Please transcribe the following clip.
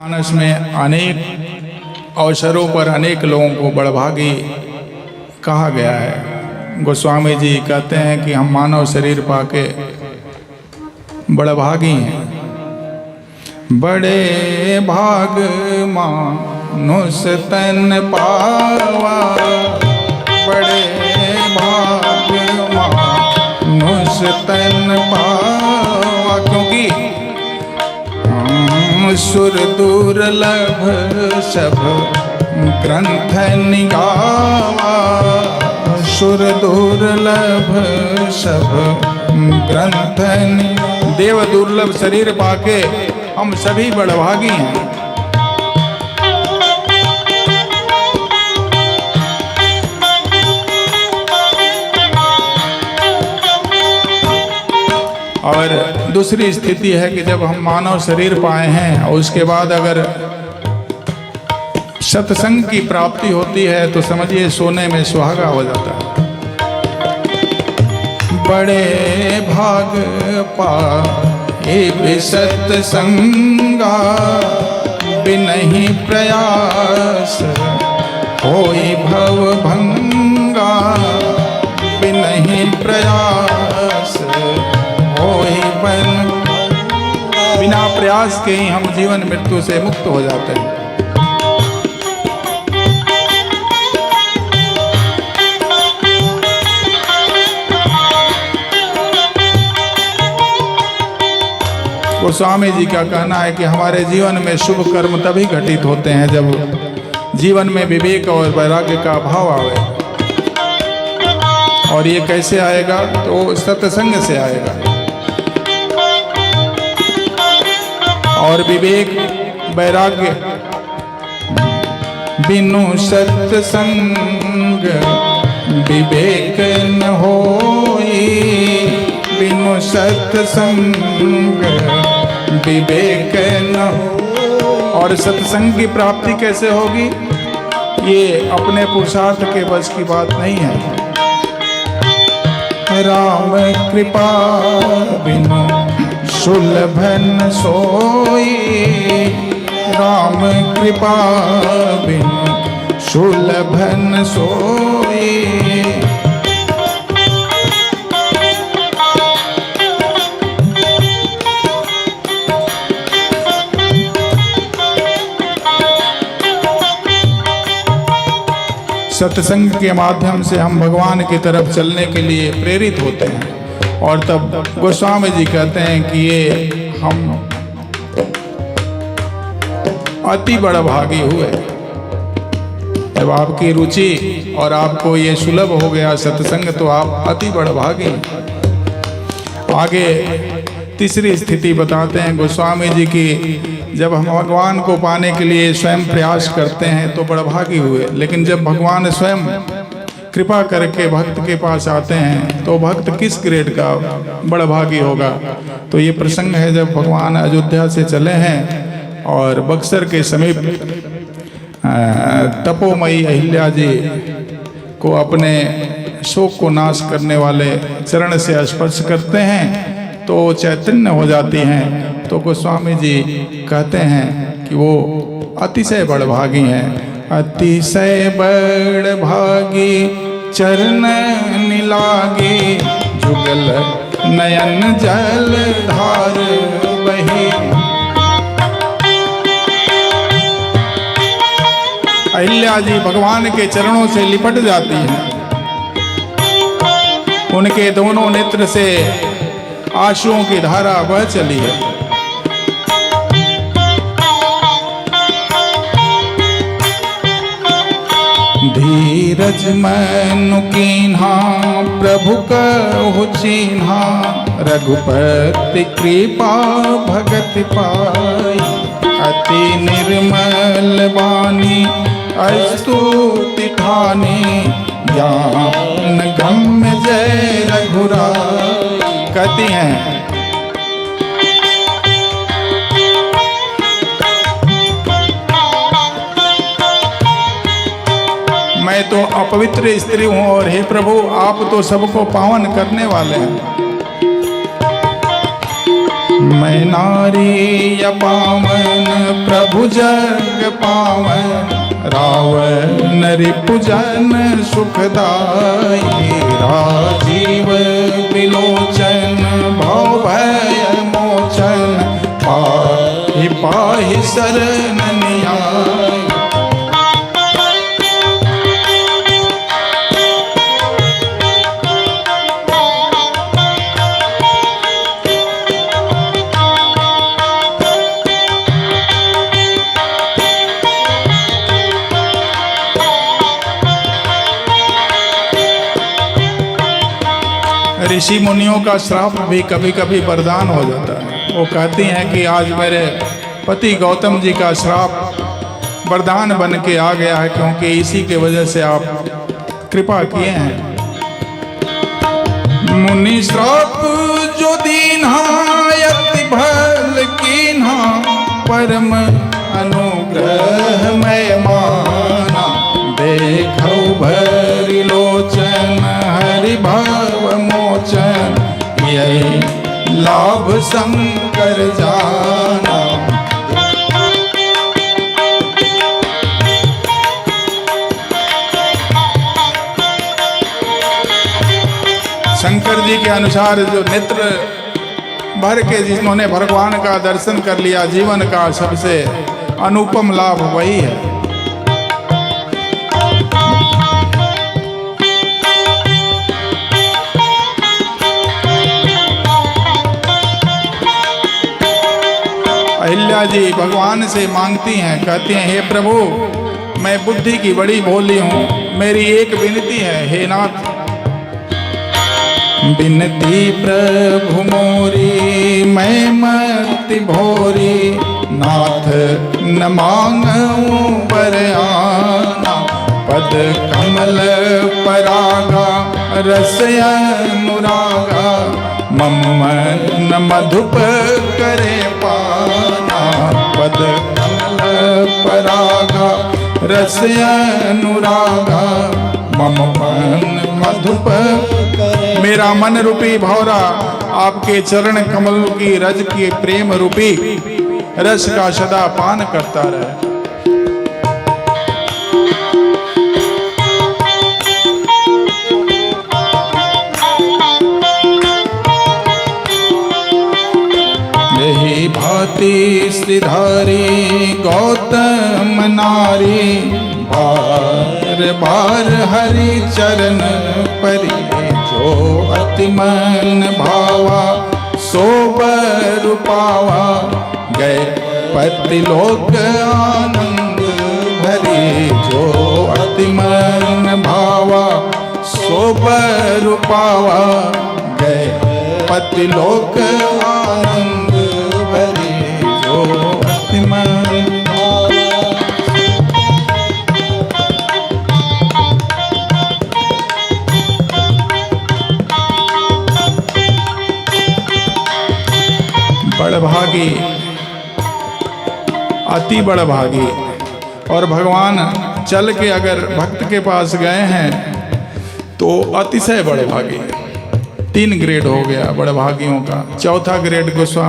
मानस में अनेक अवसरों पर अनेक लोगों को बड़भागी कहा गया है। गोस्वामी जी कहते हैं कि हम मानव शरीर पाके बड़भागी हैं। बड़े भाग मानुष तन पावा, बड़े भाग मानुष तन पावा, क्योंकि सुर दुर्लभ सब ग्रंथ निगावा, सुर दुर्लभ सब ग्रंथ देव दुर्लभ शरीर पाके हम सभी बड़भागी हैं। और दूसरी स्थिति है कि जब हम मानव शरीर पाए हैं और उसके बाद अगर सत्संग की प्राप्ति होती है तो समझिए सोने में सुहागा हो जाता है। बड़े भाग पाए सत्संगा, बिनहि प्रयास होई भव भंगा, बिनहि प्रयास बिना प्रयास के ही हम जीवन मृत्यु से मुक्त हो जाते हैं। गोस्वामी जी का कहना है कि हमारे जीवन में शुभ कर्म तभी घटित होते हैं जब जीवन में विवेक और वैराग्य का अभाव आवे। और ये कैसे आएगा? तो सत्संग से आएगा। और विवेक वैराग्य बिनु सत्संग विवेक न होई, बिनु सत्संग विवेक न हो। और सत्संग की प्राप्ति कैसे होगी? ये अपने पुरुषार्थ के बस की बात नहीं है। राम कृपा बिनु सुलभ न सोई, राम कृपा बिनु सुलभ न सोई। सत्संग के माध्यम से हम भगवान की तरफ चलने के लिए प्रेरित होते हैं। और तब गोस्वामी जी कहते हैं कि ये हम अति बड़भागी हुए। जब आपकी रुचि और आपको ये सुलभ हो गया सत्संग तो आप अति बड़भागी। आगे तीसरी स्थिति बताते हैं गोस्वामी जी की, जब हम भगवान को पाने के लिए स्वयं प्रयास करते हैं तो बड़भागी हुए। लेकिन जब भगवान स्वयं कृपा करके भक्त के पास आते हैं तो भक्त किस ग्रेड का बड़भागी होगा? तो ये प्रसंग है जब भगवान अयोध्या से चले हैं और बक्सर के समीप तपोमयी अहिल्या जी को अपने शोक को नाश करने वाले चरण से स्पर्श करते हैं तो चैतन्य हो जाती हैं। तो गोस्वामी जी कहते हैं कि वो अतिशय बड़भागी हैं। अतिशय बड़भागी चरण निलागी, जुगल नयन जल धार बही। अहिल्या जी भगवान के चरणों से लिपट जाती हैं। उनके दोनों नेत्र से आंसुओं की धारा बह चली है। धीरज मैनु कीन्हा प्रभु कहु चिन्हा, रघुपति कृपा भगति पाई। अति निर्मल वाणी स्तुति ठानी, ज्ञान गम्य जय रघुराई। कहती हैं मैं तो अपवित्र स्त्री हूं और हे प्रभु आप तो सबको पावन करने वाले हैं। मैं नारी पावन प्रभु जग पावन, रावण रिपुजन सुखदाई, राजीव विलोचन भव भय मोचन, पाहि पाहि शरण न्याय। ऋषि मुनियों का श्राप भी कभी कभी वरदान हो जाता है। वो कहती हैं कि आज मेरे पति गौतम जी का श्राप वरदान बन के आ गया है, क्योंकि इसी के वजह से आप कृपा किए हैं। मुनि श्राप जो दीन्हा यति भल कीन्हा, परम अनुग्रह मैं माना, देखौ भरि लोचन हरि भव मोचन, यही लाभ शंकर जाना। शंकर जी के अनुसार जो नेत्र भर के जिन्होंने भगवान का दर्शन कर लिया, जीवन का सबसे अनुपम लाभ वही है। अहिल्या जी भगवान से मांगती हैं, कहती हैं, हे प्रभु मैं बुद्धि की बड़ी भोली हूँ, मेरी एक विनती है, हे नाथ। बिनती प्रभु मोरी मैं मति भोरी, नाथ न मांगूं बरआना, पद कमल परागा रस अनुरागा, मम मन मधुप करे पाना, पद कमल परागा रस अनुरागा, मम मन मधुप। मेरा मन रूपी भौरा आपके चरण कमल की रज की प्रेम रूपी रस का सदा पान करता रहे। यही भांति श्रीधारी गौतम नारी, बार बार हरि चरण परी, जो अति मन भावा सो बर पावा, गए पति लोक आनंद भरी, जो अति मन भावा सो बर पावा, गए पति लोक आनंद भरी, जो अति मन बड़भागी, अति बड़भागी। और भगवान चल के अगर भक्त के पास गए हैं तो अतिशय बड़भागी। 3 ग्रेड हो गया बड़भागियों का। चौथा ग्रेड गोस्वामी